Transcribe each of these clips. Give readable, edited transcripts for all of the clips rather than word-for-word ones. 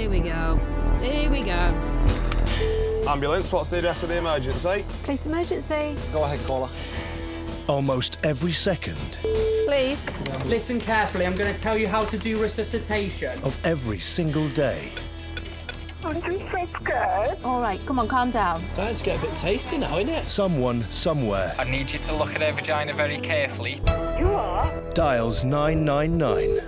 Here we go. Here we go. Ambulance, what's the address of the emergency? Police emergency. Go ahead, caller. Almost every second Police. Listen carefully, I'm going to tell you how to do resuscitation. of every single day, I'm just so scared. All right, come on, calm down. Starting to get a bit tasty now, isn't it? someone somewhere I need you to look at her vagina very carefully. You are? dials 999.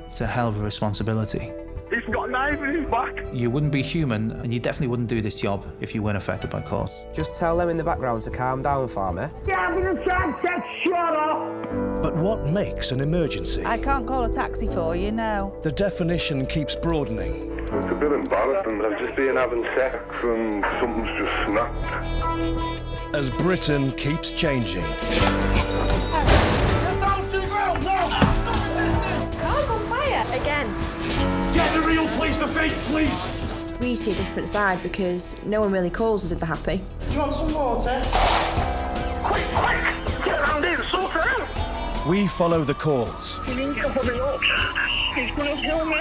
It's a hell of a responsibility. He's got a knife in his back. You wouldn't be human, and you definitely wouldn't do this job if you weren't affected by cause. Just tell them in the background to calm down for me. The ambulance said shut up. But what makes an emergency? I can't call a taxi for you, no. The definition keeps broadening. It's a bit embarrassing. I've just been having sex and something's just snapped. As Britain keeps changing. Car's on fire again. Get the real police to fake, please! We see a different side because no one really calls us if they're happy. Do you want some water? Quick, quick! Get around here, sort it out! We follow the calls He needs to put me up. He's going to kill me.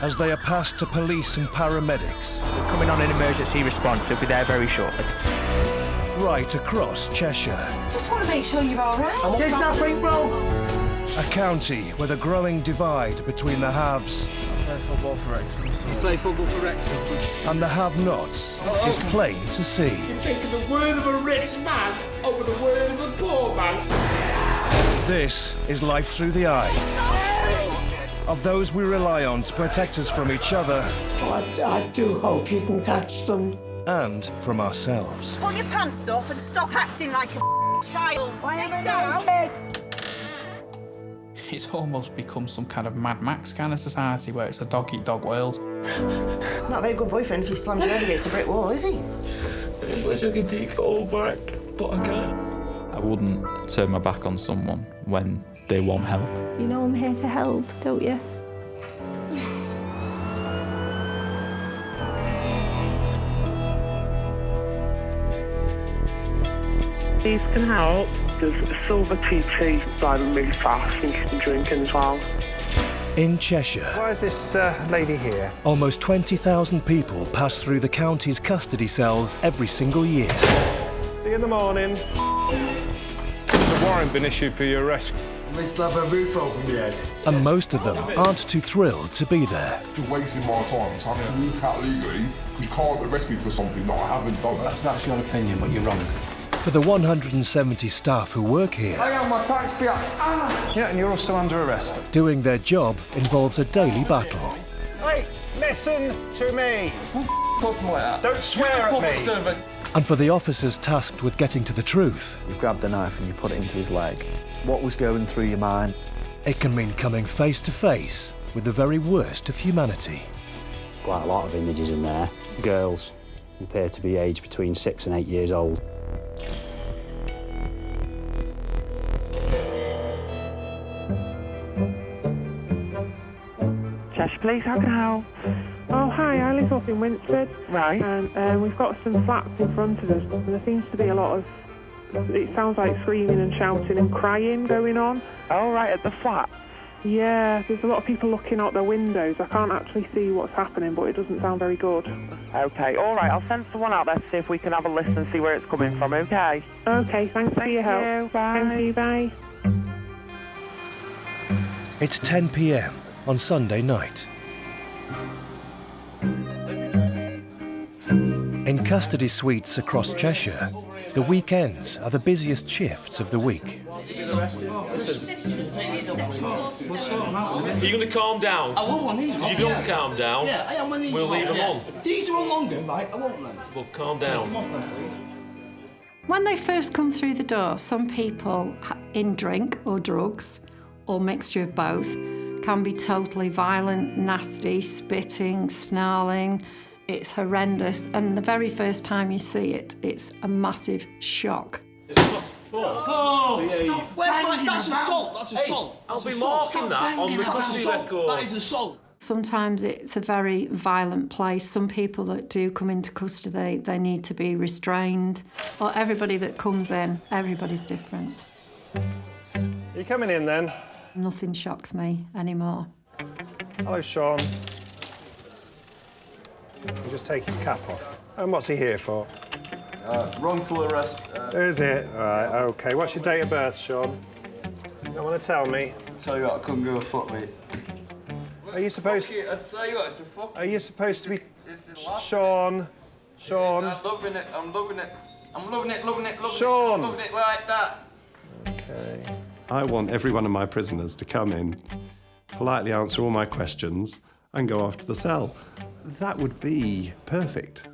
as they are passed to police and paramedics Coming on an emergency response, he'll be there very shortly. right across Cheshire. Just want to make sure you're all right. There's nothing wrong. A county with a growing divide between the haves You play football for Wrexham? and the have-nots is plain to see. Taking the word of a rich man over the word of a poor man. This is life through the eyes of those we rely on to protect us from each other I do hope you can catch them. and from ourselves. Pull your pants up and stop acting like a child. Sit down. It's almost become some kind of Mad Max kind of society where it's a dog-eat-dog world. Not a very good boyfriend if you slammed your head against a brick wall, is he? I wish I could take it all back, but I can't. I wouldn't turn my back on someone when they want help. You know I'm here to help, don't you? These can help. There's a silver TT driving really fast. I think he's been drinking as well. In Cheshire, Why is this lady here? almost 20,000 people pass through the county's custody cells every single year. See you in the morning. Has a warrant been issued for your arrest? At least have a roof over my head. And most of them aren't too thrilled to be there. Just wasting my time. So I'm going to walk out legally because you can't arrest me for something that I haven't done. That's your opinion, but you're wrong. For the 170 staff who work here, am my back's behind. Yeah, and you're also under arrest. doing their job involves a daily battle. Hey, listen to me. Talking like that. Don't swear at me. Servant. And for the officers tasked with getting to the truth, You've grabbed the knife and you put it into his leg. What was going through your mind? it can mean coming face to face with the very worst of humanity. Quite a lot of images in there. Girls who appear to be aged between 6 and 8 years old. Cheshire Police, how can I help? Oh, hi, I live up in Winsford. Right. And we've got some flats in front of us, and there seems to be a lot of, it sounds like screaming and shouting and crying going on. Oh, right, at the flat? Yeah, there's a lot of people looking out their windows. I can't actually see what's happening, but it doesn't sound very good. Okay, all right, I'll send someone out there to see if we can have a listen and see where it's coming from, okay? Okay, thanks for your help. Bye. Thank you, bye. It's 10 p.m. on Sunday night. In custody suites across Cheshire, the weekends are the busiest shifts of the week. Are you going to calm down? I won't want these off. If you don't calm down, Yeah, I am when these we'll are leave off, them yeah. on. These are on longer, right? I won't then. Well, calm Take down. them off then, please. When they first come through the door, some people in drink or drugs or mixture of both can be totally violent, nasty, spitting, snarling. It's horrendous, and the very first time you see it, it's a massive shock. Oh, stop. Where's my... That's assault. That's assault. I'll That's be assault. marking that on the That's custody assault. record. That is assault. Sometimes it's a very violent place. Some people that do come into custody, they need to be restrained. Or everybody that comes in, everybody's different. You coming in then? Nothing shocks me anymore. Hello, Sean. You just take his cap off. And what's he here for? Wrongful arrest. Is it? All right, OK. What's your date of birth, Sean? You want to tell me? I'll tell you what, I couldn't give a fuck, mate. Are you supposed to... I'd tell you what, it's a fuck. Are you supposed to be... Sean. Sean. I'm loving it, I'm loving it. I'm loving it, loving it, loving Sean. it. Loving it like that. OK. I want every one of my prisoners to come in, politely answer all my questions, and go off to the cell. That would be perfect.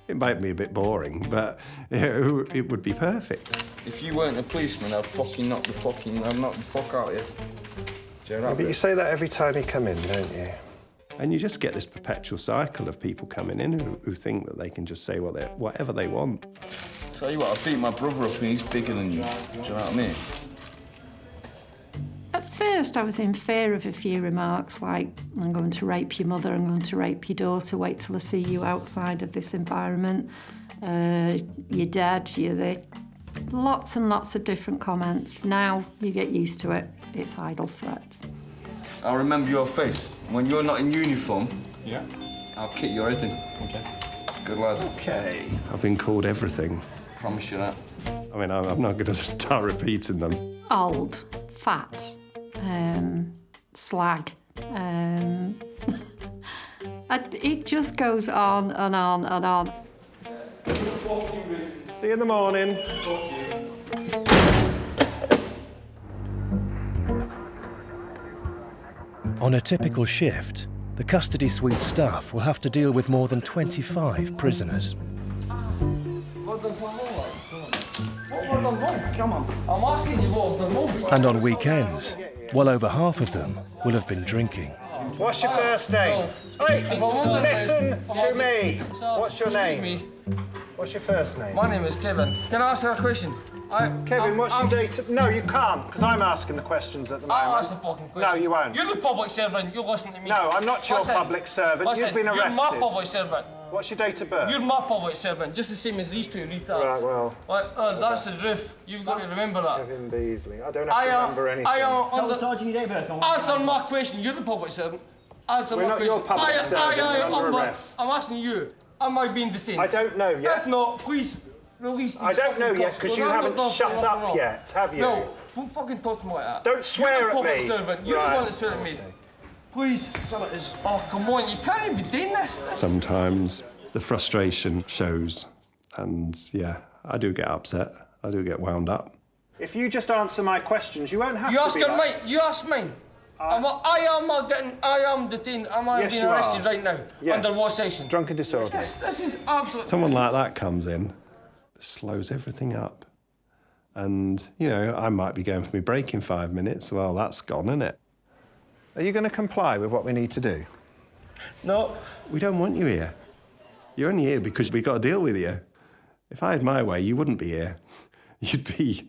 It might be a bit boring, but it would be perfect. If you weren't a policeman, I'd knock the fuck out of you. Yeah, but you say that every time you come in, don't you? And you just get this perpetual cycle of people coming in who think that they can just say whatever they want. Tell you what, I beat my brother up and he's bigger than you. Do you know what I mean? At first, I was in fear of a few remarks like, I'm going to rape your mother, I'm going to rape your daughter, wait till I see you outside of this environment, you're dead, you're there. Lots and lots of different comments. Now you get used to it. It's idle threats. I'll remember your face. When you're not in uniform, yeah, I'll kick your head in. Okay. Good lad. Okay. I've been called everything. Promise you that. I mean, I'm not going to start repeating them. Old, fat, slag. It just goes on and on and on. See you in the morning. On a typical shift, the custody suite staff will have to deal with more than 25 prisoners. Come on. I'm asking you what the movie. And on weekends, well over half of them will have been drinking. What's your first name? Hey, listen to me. What's your name? What's your first name? My name is Kevin. Can I ask you a question? Kevin, what's your date of... No, you can't, because I'm asking the questions at the moment. I'll ask the fucking question. No, you won't. You're the public servant. You listen to me. No, I'm not your public servant. Listen, You've been arrested. You're my public servant. What's your date of birth? You're my public servant, just the same as these two retards. Right, well... that's the truth. You've got to remember that. Kevin Beasley. I don't have to remember anything. Tell the sergeant your date of birth. Answer my question. You're the public servant. Answer We're my not question. your public servant. You're under arrest. I'm asking you. Am I being detained? I don't know yet. If not, please release these. I don't know yet, because you haven't shut up yet, have you? No, don't fucking talk to me like that. Don't swear at me. You're the public servant. You're the one that swear at me. Please. Oh, come on. You can't even be doing this. Sometimes the frustration shows, and yeah, I do get upset. I do get wound up. If you just answer my questions, you won't have to be mine. You ask mine. I am detained. Am I being arrested right now? Yes. Under what section? Drunken disorder. This is absolute. Someone like that comes in, slows everything up. And, you know, I might be going for my break in 5 minutes. Well, that's gone, isn't it? Are you going to comply with what we need to do? No. We don't want you here. You're only here because we got to deal with you. If I had my way, you wouldn't be here. You'd be,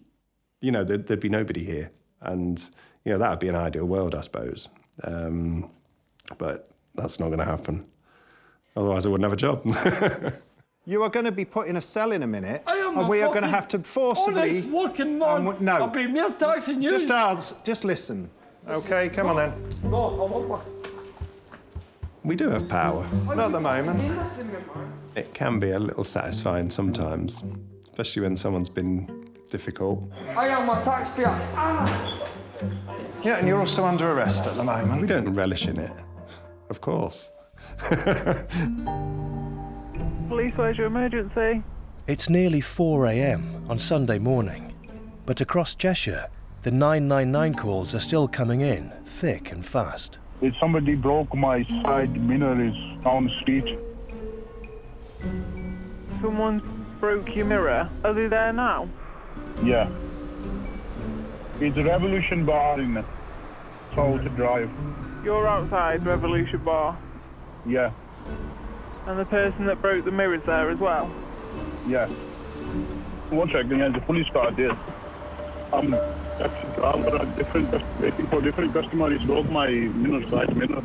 you know, there'd be nobody here. And, you know, that would be an ideal world, I suppose. But that's not going to happen. Otherwise, I wouldn't have a job. You are going to be put in a cell in a minute, and we are going to have to forcibly... honest working man. No. I'll pay more tax than you. Just listen. OK, come on then. No, I won't. We do have power. Not at the moment. It can be a little satisfying sometimes, especially when someone's been difficult. I am a taxpayer. Yeah, and you're also under arrest at the moment. We don't relish in it, of course. Police, where's your emergency? It's nearly 4 a.m. on Sunday morning, but across Cheshire, the 999 calls are still coming in, thick and fast. If somebody broke my side mirror is down the street. Someone broke your mirror. Are they there now? Yeah. It's a Revolution Bar in South Drive. You're outside Revolution Bar? Yeah. And the person that broke the mirrors there as well? Yeah. 1 second, there's a police car there. I'm waiting for different customers. He broke my side mirror.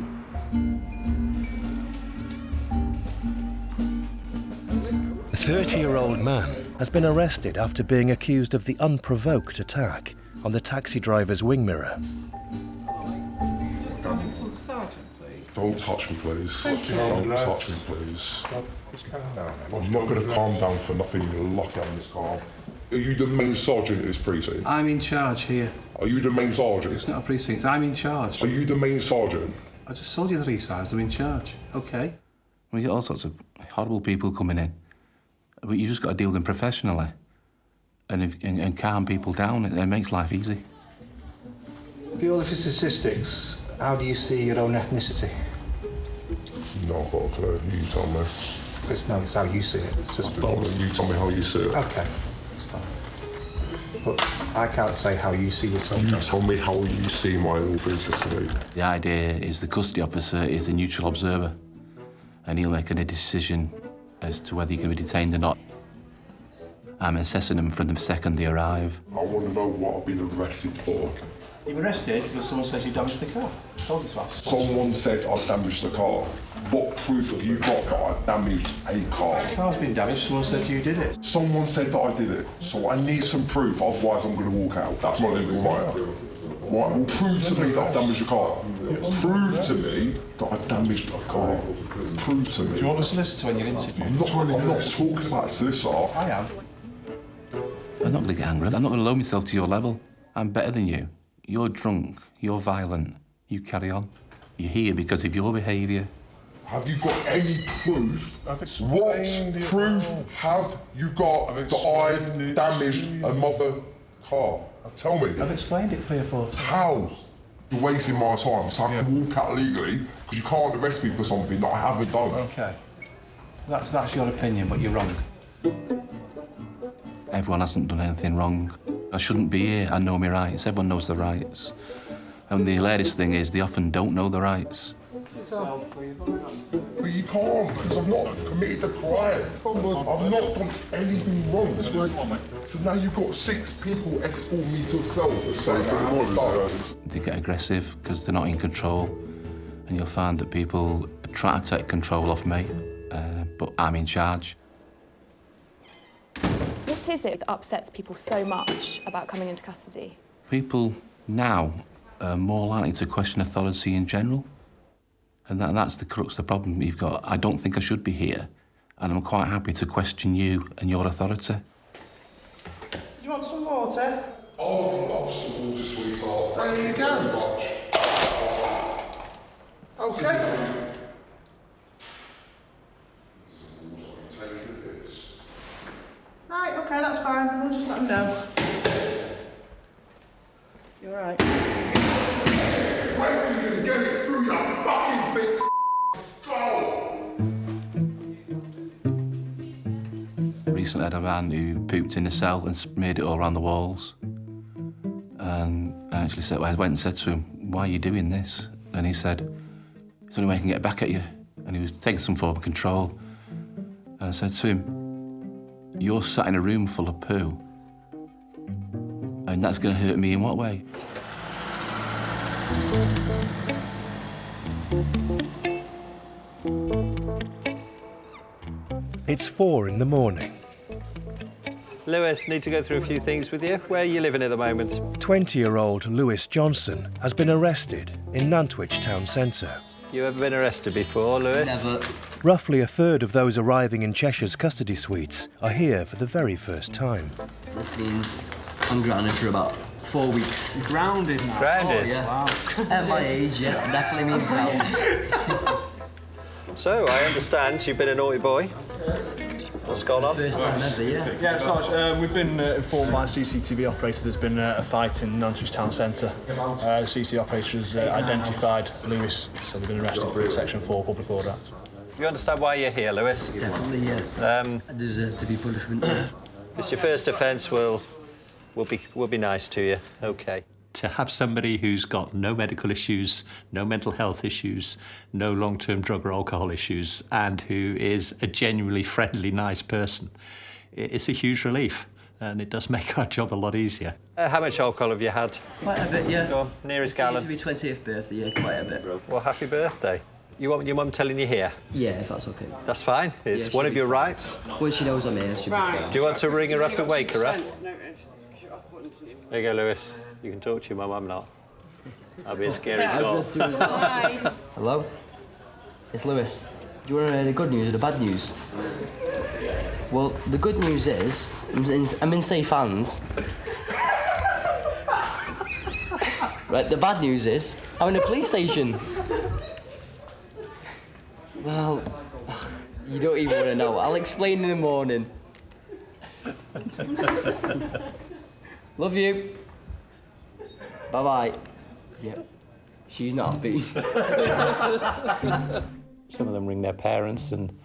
The 30-year-old man has been arrested after being accused of the unprovoked attack on the taxi driver's wing mirror. Don't touch me, please. Thank you. Don't touch me, please. Just calm down, then. I'm not going to calm down for nothing. You're lucky I'm this calm. Are you the main sergeant at this precinct? I'm in charge here. Are you the main sergeant? It's not a precinct, I'm in charge. Are you the main sergeant? I just told you 3 times I'm in charge, OK? We get all sorts of horrible people coming in, but you just got to deal with them professionally and calm people down. It makes life easy. Purely for statistics, how do you see your own ethnicity? No, I've got a clue. You tell me. No, it's how you see it. It's just... You tell me how you see it. OK, that's fine. But I can't say how you see yourself. You tell me how you see my ethnicity. The idea is the custody officer is a neutral observer, and he'll make a decision as to whether you're going to be detained or not. I'm assessing them from the second they arrive. I want to know what I've been arrested for. You were arrested because someone says you damaged the car. I told you to ask. Someone said I damaged the car. What proof have you got that I damaged a car? The car's been damaged, someone said you did it. Someone said that I did it, so I need some proof, otherwise I'm going to walk out. That's my legal right. Right, well, prove to me that I've damaged a car. Prove to me that I've damaged a car. Prove to me. Do you want a solicitor when you're interviewed? I'm not talking about a solicitor. I am. I'm not going to get angry. I'm not going to lower myself to your level. I'm better than you. You're drunk. You're violent. You carry on. You're here because of your behaviour. Have you got any proof? What proof have you got that I've damaged another car? Tell me. I've explained it 3 or 4 times. How? You're wasting my time, so I can walk out legally because you can't arrest me for something that I haven't done. OK. That's your opinion, but you're wrong. Everyone hasn't done anything wrong. I shouldn't be here. I know my rights. Everyone knows their rights. And the hilarious thing is they often don't know the rights. But you can't, because I've not committed a crime. I've not done anything wrong. So now you've got 6 people escort me to a cell for saying I've done. They get aggressive because they're not in control, and you'll find that people try to take control off me, but I'm in charge. What is it that upsets people so much about coming into custody? People now are more likely to question authority in general. And that's the crux of the problem you've got. I don't think I should be here, and I'm quite happy to question you and your authority. Do you want some water? Oh, I love some water, sweetheart. Thank you very much. OK. Right, OK, that's fine. We'll just let them know. You all right? When are you going to get it through, you fucking bitch? Go! Recently had a man who pooped in a cell and smeared it all around the walls. And I actually said, well, I went and said to him, why are you doing this? And he said, it's the only way I can get back at you. And he was taking some form of control. And I said to him, you're sat in a room full of poo. And that's going to hurt me in what way? It's 4 in the morning. Lewis, need to go through a few things with you. Where are you living at the moment? 20-year-old Lewis Johnson has been arrested in Nantwich town centre. You ever been arrested before, Lewis? Never. Roughly a third of those arriving in Cheshire's custody suites are here for the very first time. This means I'm grounded for about 4 weeks. Grounded now? Grounded? Oh, yeah. Wow. At my age, yeah, definitely means grounded. So, I understand you've been a naughty boy. What's going on? First time ever, yeah. Yeah, Sarge, we've been informed by a CCTV operator there's been a fight in Nantwich town centre. The CCTV operator has identified Lewis, so they've been arrested for a Section 4 public order act. You understand why you're here, Lewis? Definitely, yeah. I deserve to be punishment. It's your first offence, we'll be nice to you, OK. To have somebody who's got no medical issues, no mental health issues, no long-term drug or alcohol issues, and who is a genuinely friendly, nice person, it's a huge relief, and it does make our job a lot easier. How much alcohol have you had? Quite a bit, yeah. Go on, nearest gallon. It's my 20th birthday, yeah, quite a bit. Well, happy birthday. You want your mum telling you here? Yeah, if that's OK. That's fine. It's one of your rights. Once she knows I'm here, she'll be fine. Do you want to ring her up and wake her up? There you go, Lewis. You can talk to your mum, I'm not. I'll be a scary call. Hello? It's Lewis. Do you want to hear the good news or the bad news? Well, the good news is I'm in safe hands. Right, the bad news is I'm in a police station. Well, you don't even want to know. I'll explain in the morning. Love you. Bye-bye. Yeah. She's not happy. Some of them ring their parents and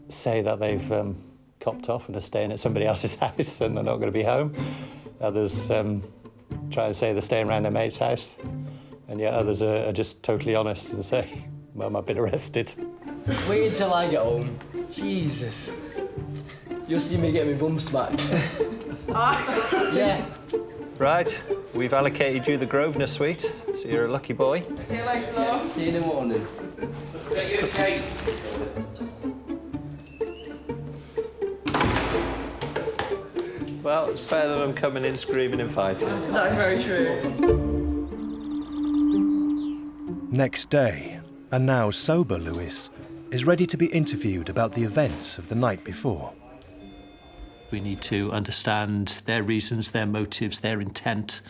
say that they've copped off and are staying at somebody else's house and they're not going to be home. Others try and say they're staying around their mate's house, and yet others are just totally honest and say, Mum, I've been arrested. Wait until I get home. Jesus. You'll see me get my bum smacked. Yeah. Right, we've allocated you the Grosvenor suite, so you're a lucky boy. See you later, love. See you in the morning. Get you a cake. Well, it's better than them coming in screaming and fighting. That's very true. Next day, a now sober Lewis is ready to be interviewed about the events of the night before. We need to understand their reasons, their motives, their intent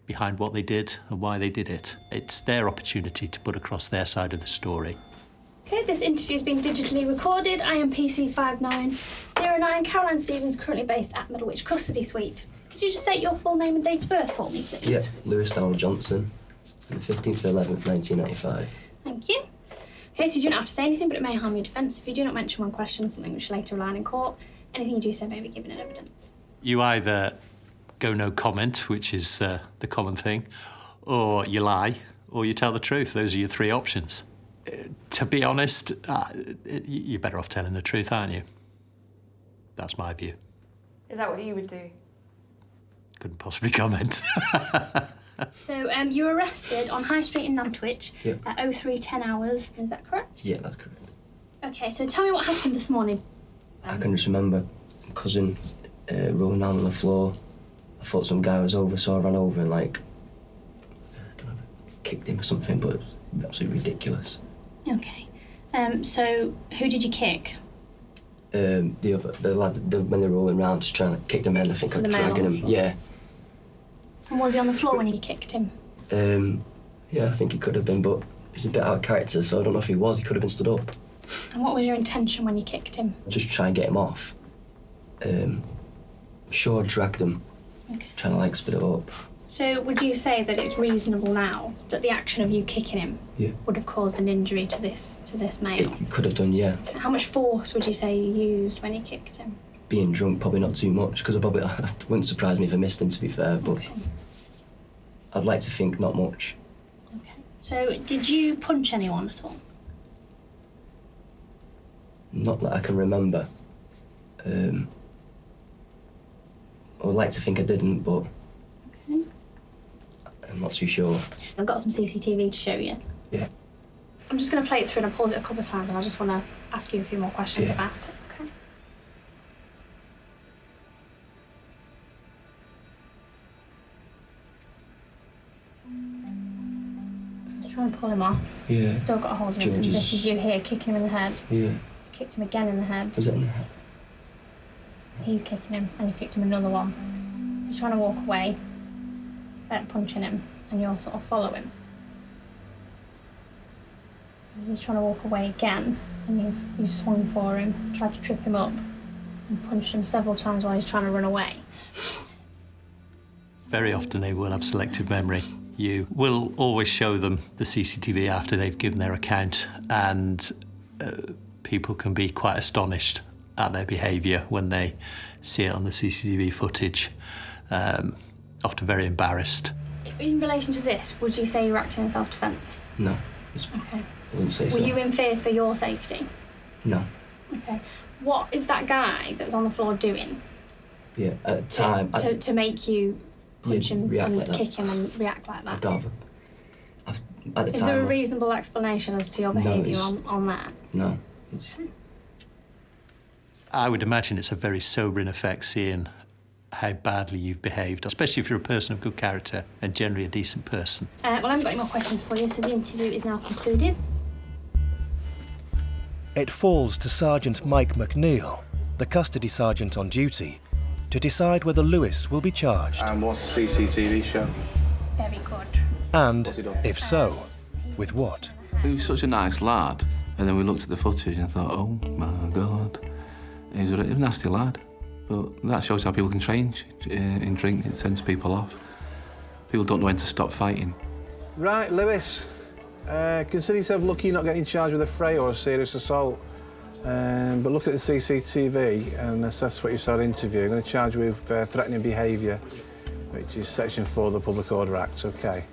behind what they did and why they did it. It's their opportunity to put across their side of the story. Okay, this interview is being digitally recorded. I am PC5909. Caroline Stevens, currently based at Middlewich Custody Suite. Could you just state your full name and date of birth for me, please? Yeah, Lewis Dowell Johnson, the 15th of the 11th, 1995. Thank you. Okay, so you don't have to say anything, but it may harm your defence if you do not mention one question, something which later rely in court. Anything you do say may be given in evidence. You either go no comment, which is the common thing, or you lie, or you tell the truth. Those are your three options. To be honest, you're better off telling the truth, aren't you? That's my view. Is that what you would do? Couldn't possibly comment. So, you were arrested on High Street in Nantwich at 03:10 hours. Is that correct? Yeah, that's correct. Okay, so tell me what happened this morning. I can just remember my cousin rolling down on the floor. I thought some guy was over, so I ran over and, like, I don't know, kicked him or something, but it was absolutely ridiculous. Okay. So who did you kick? The lad, when they were rolling around, just trying to kick them in. I think So like the male dragging on the him. floor? Yeah. And was he on the floor when you kicked him? Yeah, I think he could have been, but he's a bit out of character, so I don't know if he was. He could have been stood up. And what was your intention when you kicked him? Just try and get him off. Sure, I dragged him, trying to like spit it up. So would you say that it's reasonable now that the action of you kicking him would have caused an injury to this male? It could have done, yeah. How much force would you say you used when you kicked him? Being drunk, probably not too much, because it wouldn't surprise me if I missed him, to be fair, but I'd like to think not much. Okay. So did you punch anyone at all? Not that I can remember. I would like to think I didn't, but I'm not too sure. I've got some CCTV to show you. Yeah. I'm just going to play it through and I'll pause it a couple of times and I just want to ask you a few more questions about it, okay? So I'm trying to pull him off. Yeah. Still got a hold of him. And this is you here, kicking him in the head. Yeah. Kicked him again in the head. Was it in the head? He's kicking him and you kicked him another one. You're trying to walk away, punching him, and you're sort of following. As he's trying to walk away again, and you've swung for him, tried to trip him up, and punched him several times while he's trying to run away. Very often they will have selective memory. You will always show them the CCTV after they've given their account, and people can be quite astonished at their behaviour when they see it on the CCTV footage. Often very embarrassed. In relation to this, would you say you were acting in self-defence? No. Okay. I wouldn't say so. Were you in fear for your safety? No. Okay. What is that guy that's on the floor doing? Yeah, at the time... To make you punch him and like kick him and react like that? At the Is time, there a reasonable explanation as to your behaviour on that? No. I would imagine it's a very sobering effect seeing how badly you've behaved, especially if you're a person of good character and generally a decent person. Well, I haven't got any more questions for you, so the interview is now concluded. It falls to Sergeant Mike McNeil, the custody sergeant on duty, to decide whether Lewis will be charged. And what's the CCTV show? Very good. And, if so, with what? He was such a nice lad. And then we looked at the footage and thought, oh my God. He was a nasty lad. But that shows how people can change in drink. It sends people off. People don't know when to stop fighting. Right, Lewis. Consider yourself lucky you're not getting charged with a fray or a serious assault. But look at the CCTV and assess what you saw in the interview. I'm going to charge you with threatening behaviour, which is Section 4 of the Public Order Act, OK?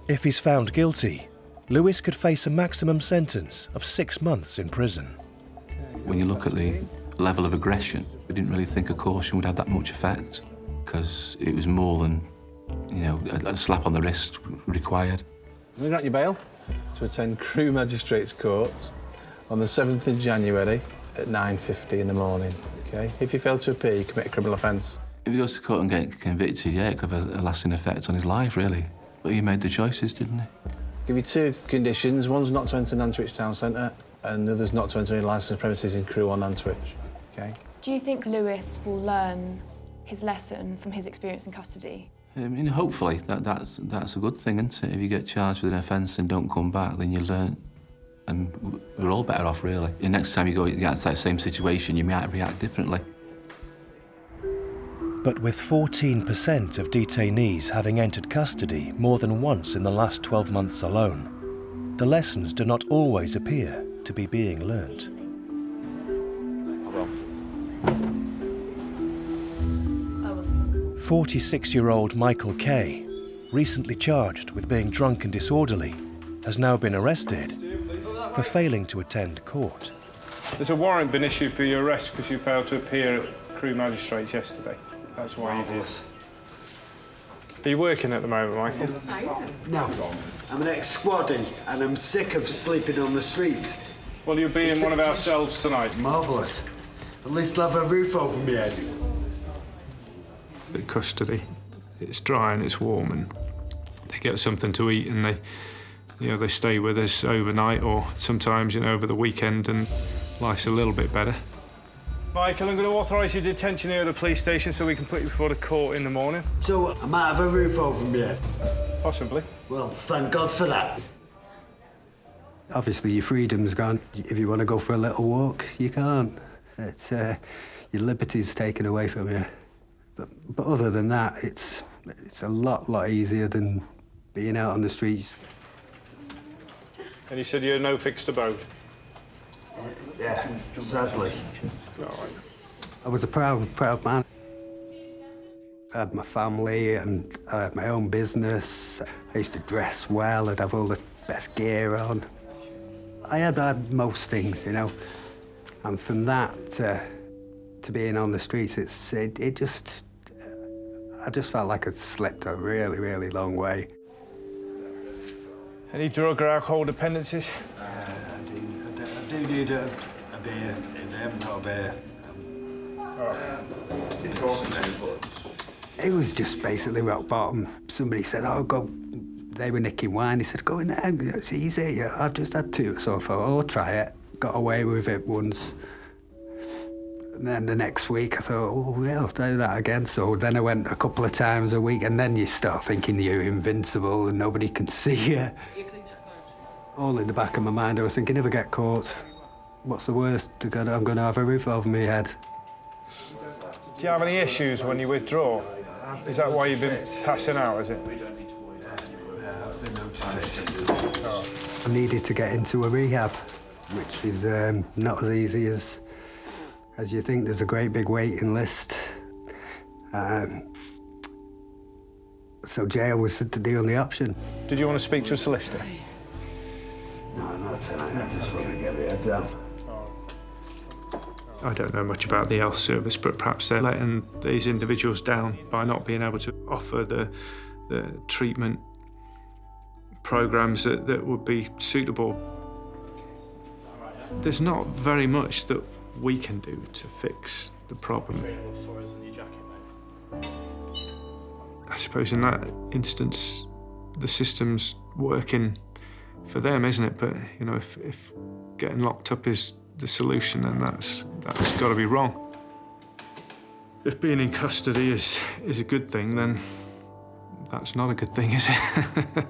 If he's found guilty, Lewis could face a maximum sentence of 6 months in prison. When you look at the level of aggression, we didn't really think a caution would have that much effect, because it was more than, you know, a slap on the wrist required. We grant you bail to attend Crewe Magistrates Court on the 7th of January at 9:50 in the morning, OK? If you fail to appear, you commit a criminal offence. If he goes to court and get convicted, yeah, it could have a lasting effect on his life, really. But he made the choices, didn't he? Give you 2 conditions. One's not to enter Nantwich Town Centre, and the other's not to enter any licensed premises in Crewe or Nantwich, OK? Do you think Lewis will learn his lesson from his experience in custody? I mean, hopefully, that's a good thing, isn't it? If you get charged with an offence and don't come back, then you learn, and we're all better off, really. The next time you get into that same situation, you might react differently. But with 14% of detainees having entered custody more than once in the last 12 months alone, the lessons do not always appear to be being learnt. 46-year-old Michael Kay, recently charged with being drunk and disorderly, has now been arrested for failing to attend court. There's a warrant been issued for your arrest because you failed to appear at Crewe Magistrates yesterday. That's why you're here. Are you working at the moment, Michael? No. I'm an ex-squaddie and I'm sick of sleeping on the streets. Well, you'll be in one of our cells tonight. Marvellous. At least I'll have a roof over my head. The custody, it's dry and it's warm, and they get something to eat, and they stay with us overnight or sometimes, over the weekend, and life's a little bit better. Michael, I'm going to authorise your detention here at the police station so we can put you before the court in the morning. So I might have a roof over my head? Possibly. Well, thank God for that. Obviously, your freedom's gone. If you want to go for a little walk, you can't. It's, your liberty's taken away from you. But other than that, it's a lot easier than being out on the streets. And you said you had no fixed abode? Yeah, sadly. All right. I was a proud man. I had my family and I had my own business. I used to dress well, I'd have all the best gear on. I had most things, And from that to being on the streets, I just felt like I'd slipped a really long way. Any drug or alcohol dependencies? I do need a beer. If I haven't got a beer, It was just basically rock bottom. Somebody said, oh, go. They were nicking wine. He said, go in there, it's easy. I've just had 2, so I thought, oh, try it. Got away with it once. And then the next week I thought, oh, yeah, I'll do that again. So then I went a couple of times a week, and then you start thinking you're invincible and nobody can see you. All in the back of my mind, I was thinking, if I get caught, what's the worst? I'm going to have a roof over my head. Do you have any issues when you withdraw? Is that why you've been passing out, is it? I needed to get into a rehab, which is not as easy as you think. There's a great big waiting list. So jail was the only option. Did you want to speak to a solicitor? No, not tonight. I just want to get my head down. I don't know much about the health service, but perhaps they're letting these individuals down by not being able to offer the treatment programmes that would be suitable. There's not very much that we can do to fix the problem. I suppose in that instance, the system's working for them, isn't it? But, if getting locked up is the solution, and that's got to be wrong. If being in custody is a good thing, then that's not a good thing, is it?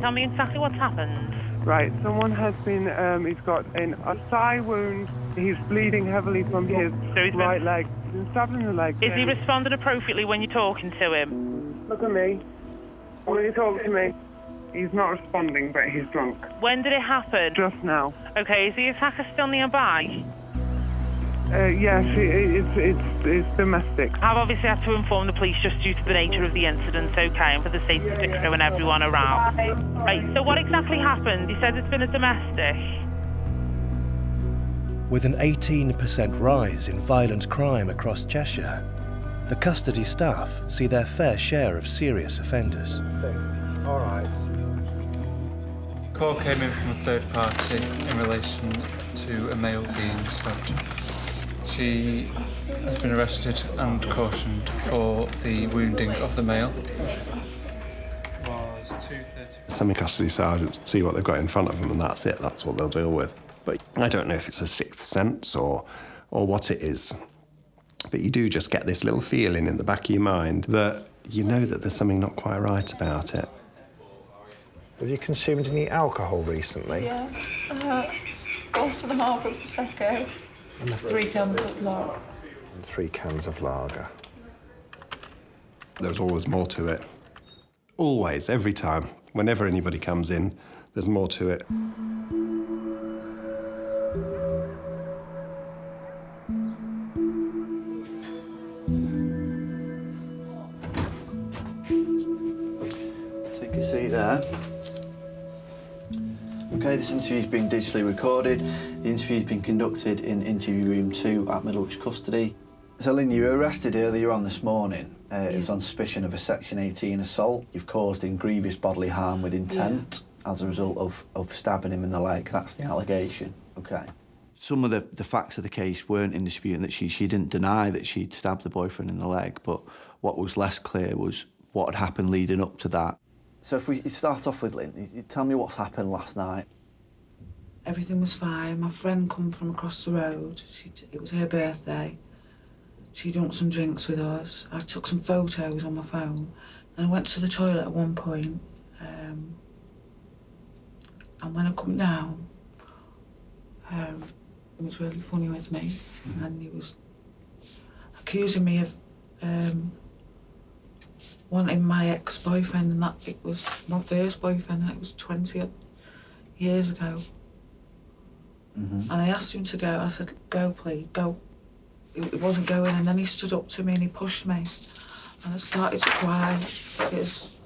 Tell me exactly what's happened. Right, someone has been, he's got a thigh wound. He's bleeding heavily from his right leg. He's been stabbed in the leg. Is he responding appropriately when you're talking to him? Look at me. When you talk to me, he's not responding, but he's drunk. When did it happen? Just now. Okay, is the attacker still nearby? Yes, it's domestic. I've obviously had to inform the police just due to the nature of the incident, okay, and for the safety of the crew and everyone around. Right, so what exactly happened? You said it's been a domestic. With an 18% rise in violent crime across Cheshire, the custody staff see their fair share of serious offenders. All right. Call came in from a third party in relation to a male being stabbed. She has been arrested and cautioned for the wounding of the male. Was 2:30. Semi-custody sergeants see what they've got in front of them, and that's it. That's what they'll deal with. But I don't know if it's a sixth sense or what it is. But you do just get this little feeling in the back of your mind that you know that there's something not quite right about it. Have you consumed any alcohol recently? Yeah. Glass and a half of Prosecco. 3 cans of lager. And 3 cans of lager. There's always more to it. Always, every time. Whenever anybody comes in, there's more to it. Take a seat there. Okay, this interview's been digitally recorded. The interview's been conducted in interview room 2 at Middlewich Custody. So, Lynn, you were arrested earlier on this morning. It was on suspicion of a Section 18 assault. You've caused him grievous bodily harm with intent as a result of stabbing him in the leg. That's the allegation. Okay. Some of the facts of the case weren't in dispute, and that she didn't deny that she'd stabbed the boyfriend in the leg, but what was less clear was what had happened leading up to that. So if we start off with Lynn, you tell me what's happened last night. Everything was fine. My friend come from across the road. It was her birthday. She drank some drinks with us. I took some photos on my phone. And I went to the toilet at one point. And when I come down, he was really funny with me. And he was accusing me of wanting my ex-boyfriend, and that it was my first boyfriend, and it was 20 years ago. And I asked him to go. I said, go, please, go. He wasn't going, and then he stood up to me and he pushed me. And I started to cry because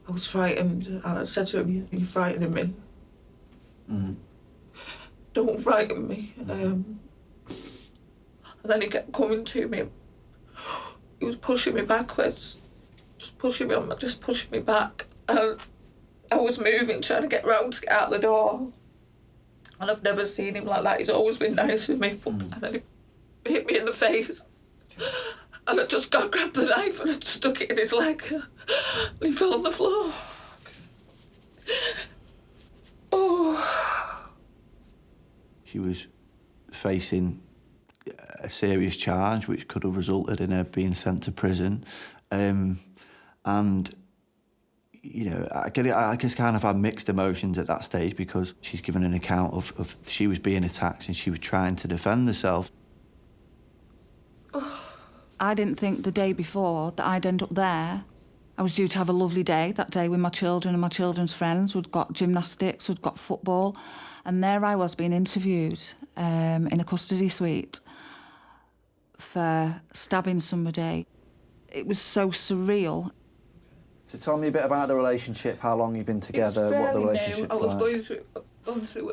I was frightened. And I said to him, you're frightening me. Don't frighten me. And then he kept coming to me. He was pushing me backwards, just pushing me back. And I was moving, trying to get round to get out the door. And I've never seen him like that. He's always been nice with me. And then he hit me in the face. And I just grabbed the knife and I stuck it in his leg. And he fell on the floor. Oh. She was facing a serious charge which could have resulted in her being sent to prison. And, you know, I guess kind of had mixed emotions at that stage because she's given an account of she was being attacked and she was trying to defend herself. I didn't think the day before that I'd end up there. I was due to have a lovely day that day with my children and my children's friends. We'd got gymnastics, we'd got football, and there I was being interviewed in a custody suite for stabbing somebody. It was so surreal. So tell me a bit about the relationship, how long you've been together, what the relationship's I was like. going through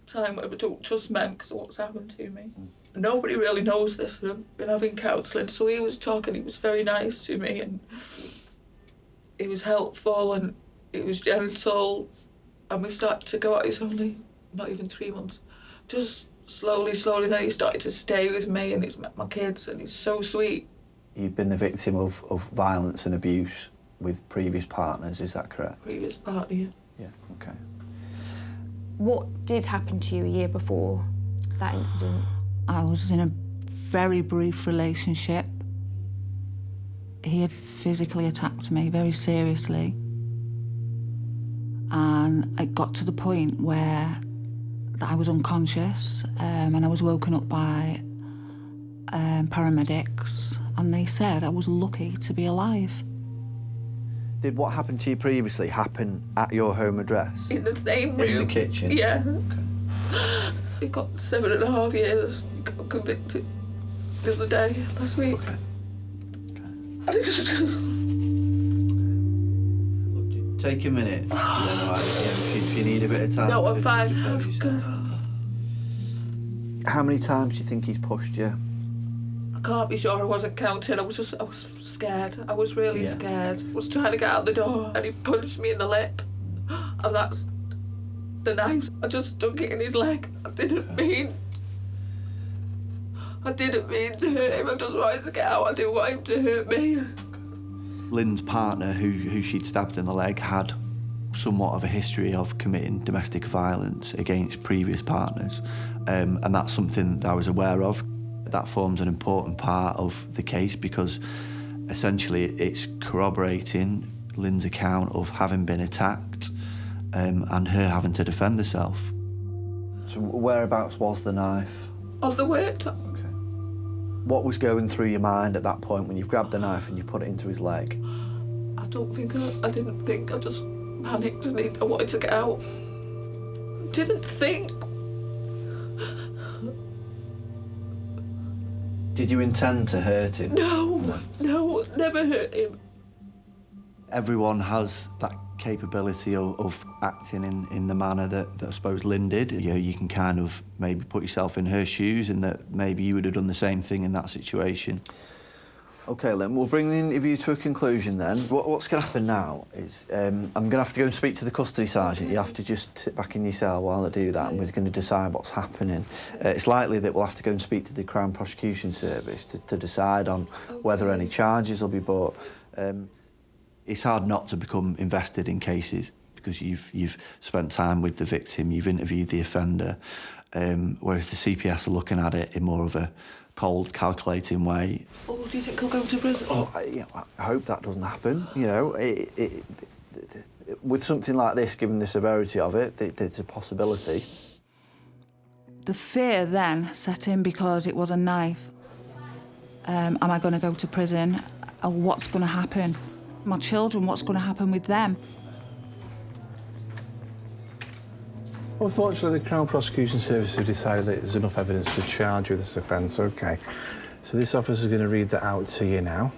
time where I don't trust men because of what's happened to me. Nobody really knows this, and I've been having counselling, so he was talking, he was very nice to me, and he was helpful, and he was gentle, and we started to go out. He's only not even 3 months. Just slowly, then he started to stay with me, and he's met my kids, and he's so sweet. You've been the victim of violence and abuse with previous partners, is that correct? Previous partner, yeah. Yeah, okay. What did happen to you a year before that incident? I was in a very brief relationship. He had physically attacked me very seriously. And it got to the point where I was unconscious and I was woken up by paramedics, and they said I was lucky to be alive. Did what happened to you previously happen at your home address? In the same room. In the kitchen? Yeah. Okay. He got 7.5 years. He got convicted the other day, last week. Okay. Take a minute. If you need a bit of time. No, I'm fine. How many times do you think he's pushed you? I can't be sure. I wasn't counting. I was scared. I was really scared. I was trying to get out the door and he punched me in the lip. And that's the knife. I just stuck it in his leg. I didn't mean to hurt him. I just wanted to get out. I didn't want him to hurt me. Lynn's partner, who she'd stabbed in the leg, had somewhat of a history of committing domestic violence against previous partners, and that's something that I was aware of. That forms an important part of the case because essentially it's corroborating Lynn's account of having been attacked and her having to defend herself. So whereabouts was the knife? On the worktop. Okay. What was going through your mind at that point when you've grabbed the knife and you put it into his leg? I didn't think. I just panicked and I wanted to get out. Didn't think. Did you intend to hurt him? No, never hurt him. Everyone has that capability of acting in the manner that I suppose Lynn did. You know, you can kind of maybe put yourself in her shoes and that maybe you would have done the same thing in that situation. OK, Lynn, we'll bring the interview to a conclusion then. What's going to happen now is I'm going to have to go and speak to the custody sergeant. You have to just sit back in your cell while I do that and we're going to decide what's happening. It's likely that we'll have to go and speak to the Crown Prosecution Service to decide on whether any charges will be brought. It's hard not to become invested in cases because you've spent time with the victim, you've interviewed the offender, whereas the CPS are looking at it in more of a cold, calculating way. Oh, do you think he'll go to prison? I hope that doesn't happen. You know, with something like this, given the severity of it, there's a possibility. The fear then set in because it was a knife. Am I going to go to prison? What's going to happen? My children, what's going to happen with them? Unfortunately, the Crown Prosecution Service have decided that there's enough evidence to charge you with this offence. OK. So this officer is going to read that out to you now.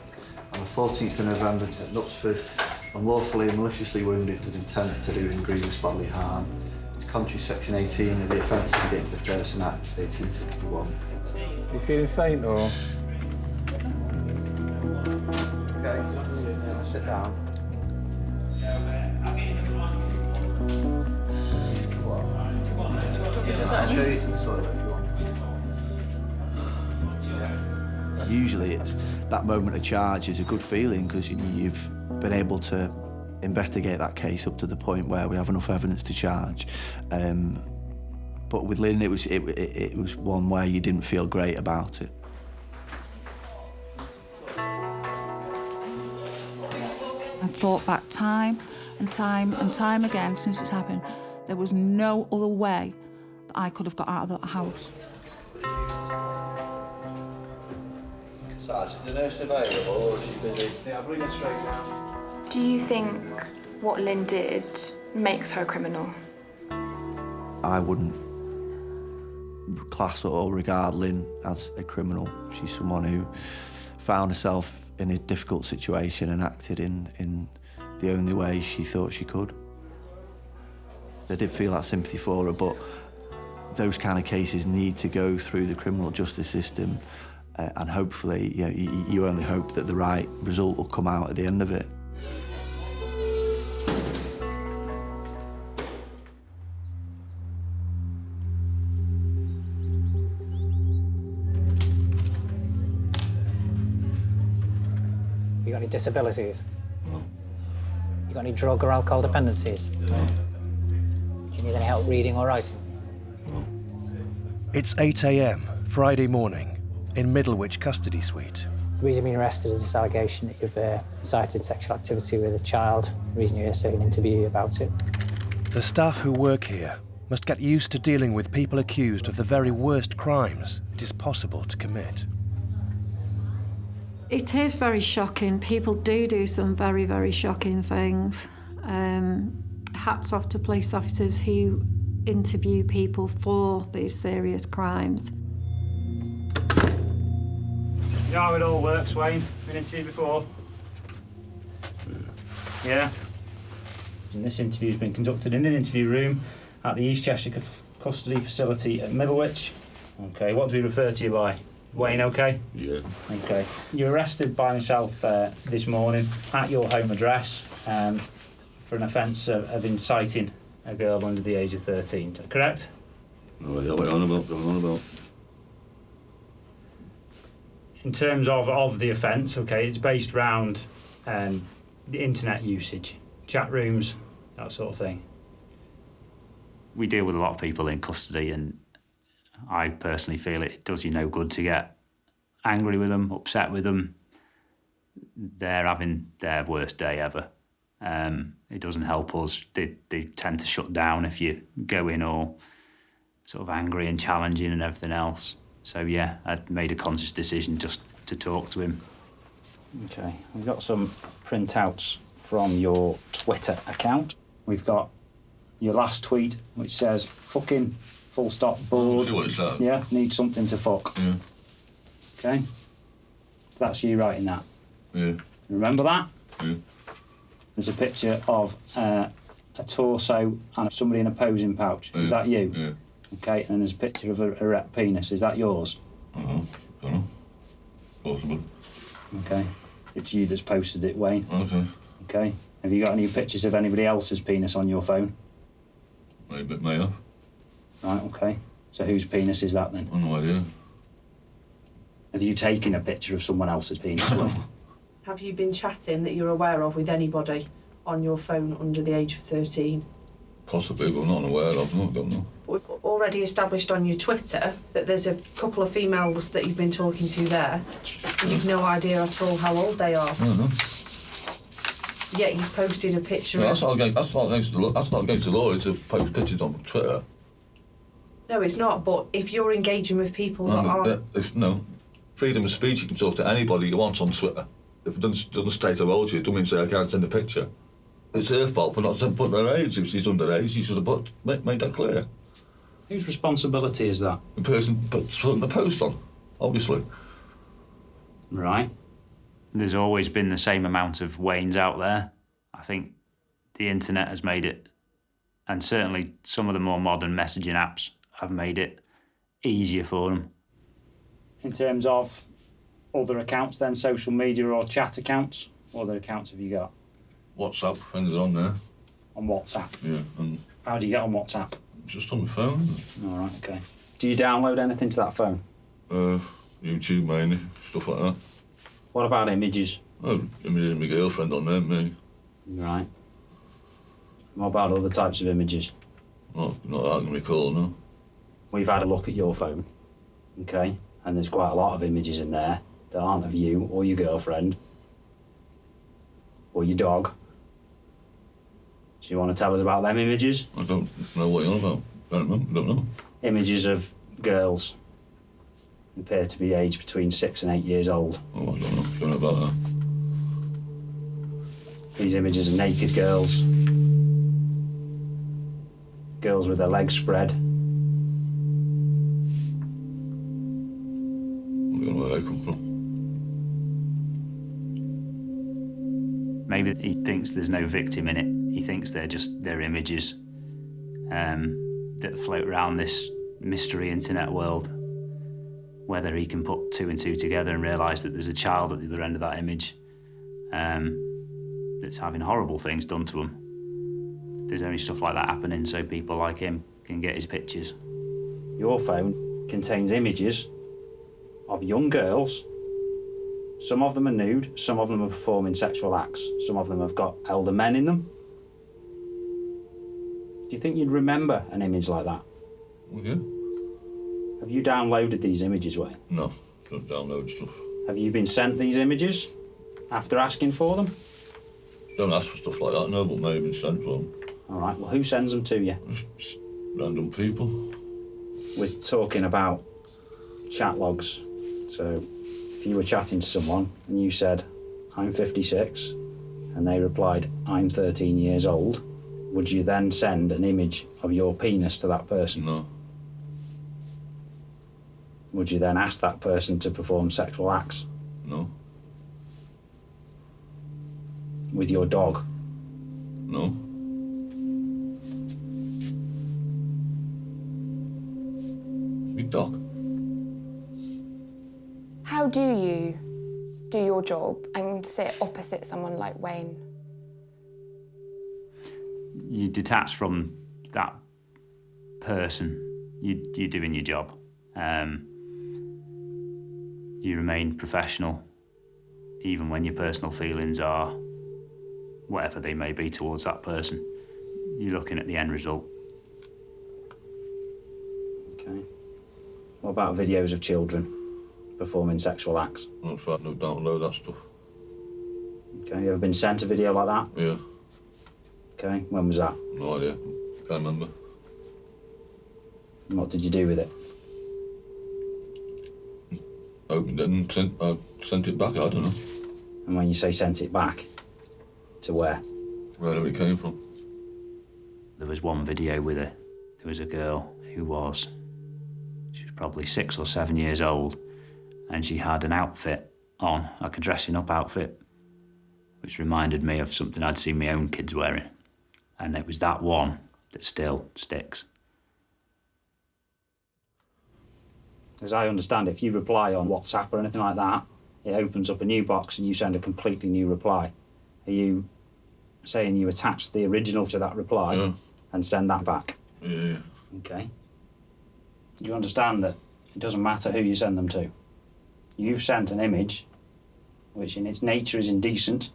On the 14th of November at Knutsford, unlawfully and maliciously wounded with intent to do him grievous bodily harm. It's contrary to Section 18 of the Offences Against the Person Act 1861. You feeling faint or...? OK, sit down. I'll show you to the toilet if you want. Yeah. Usually it's that moment of charge is a good feeling because you've been able to investigate that case up to the point where we have enough evidence to charge. But with Lynn, it was one where you didn't feel great about it. I've thought back time and time and time again since it's happened. There was no other way that I could have got out of that house. Sarge, is the nurse available or is she busy? Yeah, I'll bring her straight down. Do you think what Lynn did makes her a criminal? I wouldn't class or regard Lynn as a criminal. She's someone who found herself in a difficult situation and acted in the only way she thought she could. I did feel that sympathy for her, but those kind of cases need to go through the criminal justice system and hopefully, you know, you only hope that the right result will come out at the end of it. You got any disabilities? You got any drug or alcohol dependencies? Do you need any help reading or writing? It's 8 a.m. Friday morning in Middlewich Custody Suite. The reason you've been arrested is this allegation that you've incited sexual activity with a child. The reason you're here so I can interview you about it. The staff who work here must get used to dealing with people accused of the very worst crimes it is possible to commit. It is very shocking. People do some very, very shocking things. Hats off to police officers who interview people for these serious crimes. You know how it all works, Wayne? Been interviewed before? Yeah? And this interview's been conducted in an interview room at the East Cheshire Custody Facility at Middlewich. OK, what do we refer to you by? Wayne, OK? Yeah. OK. You were arrested by myself this morning at your home address for an offence of inciting a girl under the age of 13, correct? No idea what you're on about, In terms of the offence, OK, it's based around the internet usage, chat rooms, that sort of thing. We deal with a lot of people in custody, and I personally feel it does you no good to get angry with them, upset with them. They're having their worst day ever. It doesn't help us. They tend to shut down if you go in all sort of angry and challenging and everything else. So yeah, I'd made a conscious decision just to talk to him. OK, we've got some printouts from your Twitter account. We've got your last tweet, which says, fucking, full stop, bored. See what it says. Yeah, need something to fuck. Yeah. OK? That's you writing that. Yeah. Remember that? Yeah. There's a picture of a torso and somebody in a posing pouch. Is that you? Yeah. OK, and then there's a picture of a erect penis. Is that yours? Don't know. Possible. OK. It's you that's posted it, Wayne. Okay. OK. Have you got any pictures of anybody else's penis on your phone? Maybe it may have. Right, OK. So whose penis is that then? No idea. Have you taken a picture of someone else's penis, Wayne? Have you been chatting that you're aware of with anybody on your phone under the age of 13? Possibly, but I'm not aware of. No, don't know. We've already established on your Twitter that there's a couple of females that you've been talking to there, and you've no idea at all how old they are. I don't know. Yet you've posted a picture No, of... that's not against the law to post pictures on Twitter. No, it's not, but if you're engaging with people that are... Freedom of speech, you can talk to anybody you want on Twitter. If it doesn't state how old you, it doesn't mean say I can't send a picture. It's her fault for not putting her age. If she's underage, she should have made that clear. Whose responsibility is that? The person putting the post on, obviously. Right. There's always been the same amount of Waynes out there. I think the internet has made it, and certainly some of the more modern messaging apps have made it easier for them. In terms of other accounts then, social media or chat accounts, what other accounts have you got? WhatsApp, friends are on there. On WhatsApp? Yeah. And how do you get on WhatsApp? Just on my phone. All right, OK. Do you download anything to that phone? YouTube mainly, stuff like that. What about images? Oh, images of my girlfriend on there, me. Right. What about other types of images? Not that I can recall, no. We've had a look at your phone, OK? And there's quite a lot of images in there that aren't of you or your girlfriend or your dog. Do you want to tell us about them images? I don't know what you're on about. I don't know. Images of girls who appear to be aged between 6 and 8 years old. Oh, I don't know about that. These images of naked girls. Girls with their legs spread. I don't know where they come from. Maybe he thinks there's no victim in it. He thinks they're images that float around this mystery internet world. Whether he can put two and two together and realise that there's a child at the other end of that image that's having horrible things done to him. There's only stuff like that happening so people like him can get his pictures. Your phone contains images of young girls Some of them are nude, some of them are performing sexual acts, some of them have got elder men in them. Do you think you'd remember an image like that? Yeah. Have you downloaded these images, Wayne? No, don't download stuff. Have you been sent these images after asking for them? Don't ask for stuff like that, no, but maybe sent for them. All right, well, who sends them to you? Just random people. We're talking about chat logs. So if you were chatting to someone and you said, I'm 56, and they replied, I'm 13 years old, would you then send an image of your penis to that person? No. Would you then ask that person to perform sexual acts? No. With your dog? No. Big dog. How do you do your job and sit opposite someone like Wayne? You detach from that person. You're doing your job. You remain professional, even when your personal feelings are whatever they may be towards that person. You're looking at the end result. Okay. What about videos of children performing sexual acts? No, no, download that stuff. Okay, you ever been sent a video like that? Yeah. Okay, when was that? No idea. Can't remember. And what did you do with it? Opened it and sent it back, I don't know. And when you say sent it back, to where? Wherever it came from. There was one video with there was a girl who was probably 6 or 7 years old, and she had an outfit on, like a dressing up outfit, which reminded me of something I'd seen my own kids wearing. And it was that one that still sticks. As I understand, if you reply on WhatsApp or anything like that, it opens up a new box and you send a completely new reply. Are you saying you attach the original to that reply and send that back? Yeah. Okay. You understand that it doesn't matter who you send them to. You've sent an image, which in its nature is indecent,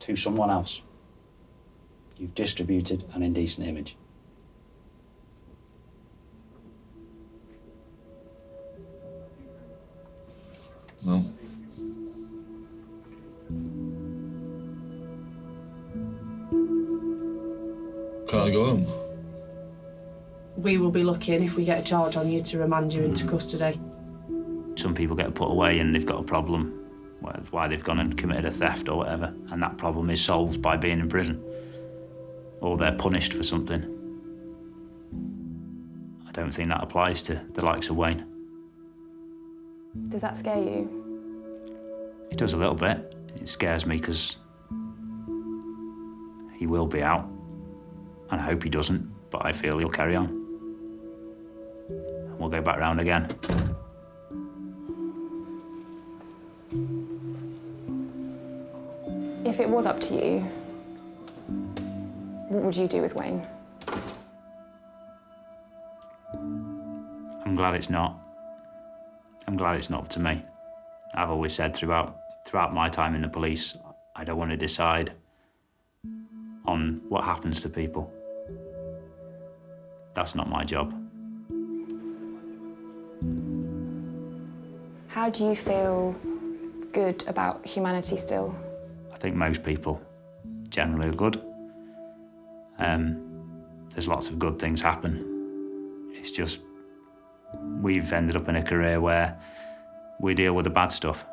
to someone else. You've distributed an indecent image. No. Can't I go home? We will be looking, if we get a charge on you, to remand you into custody. Some people get put away and they've got a problem, why they've gone and committed a theft or whatever, and that problem is solved by being in prison. Or they're punished for something. I don't think that applies to the likes of Wayne. Does that scare you? It does a little bit. It scares me because he will be out, and I hope he doesn't, but I feel he'll carry on. And we'll go back round again. If it was up to you, what would you do with Wayne? I'm glad it's not. I'm glad it's not up to me. I've always said throughout my time in the police, I don't want to decide on what happens to people. That's not my job. How do you feel good about humanity still? I think most people generally are good. There's lots of good things happen. It's just we've ended up in a career where we deal with the bad stuff.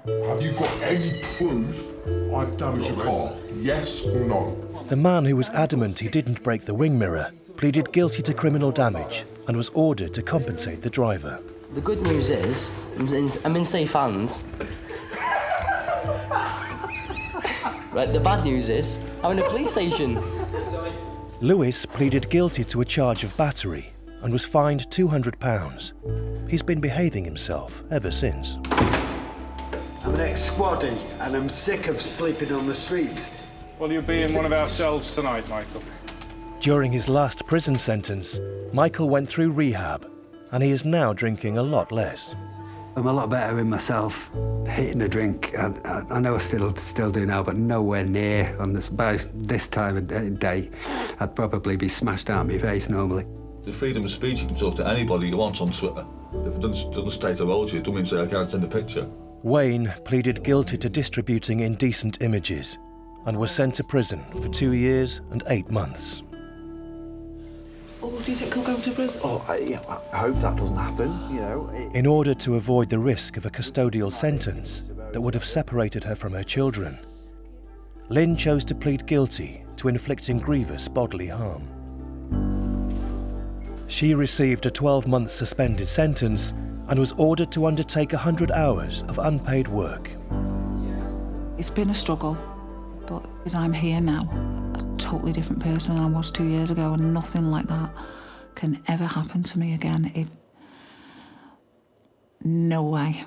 Have you got any proof I've damaged your car? Yes or no? The man who was adamant he didn't break the wing mirror pleaded guilty to criminal damage and was ordered to compensate the driver. The good news is, I'm in safe hands. Right, the bad news is, I'm in a police station. Lewis pleaded guilty to a charge of battery and was fined £200. He's been behaving himself ever since. I'm an ex-squaddie and I'm sick of sleeping on the streets. Well, you'll be in one of our cells tonight, Michael. During his last prison sentence, Michael went through rehab and he is now drinking a lot less. I'm a lot better in myself, hitting a drink. I know I still do now, but nowhere near. By this time of day, I'd probably be smashed out of my face normally. The freedom of speech, you can talk to anybody you want on Twitter. If it doesn't state a role to you, it doesn't mean say I can't send a picture. Wayne pleaded guilty to distributing indecent images and was sent to prison for 2 years and 8 months. Oh, do you think he'll go to prison? Oh, I hope that doesn't happen, you know. In order to avoid the risk of a custodial sentence that would have separated her from her children, Lynn chose to plead guilty to inflicting grievous bodily harm. She received a 12-month suspended sentence and was ordered to undertake 100 hours of unpaid work. It's been a struggle, but as I'm here now, a totally different person than I was 2 years ago, and nothing like that can ever happen to me again. No way.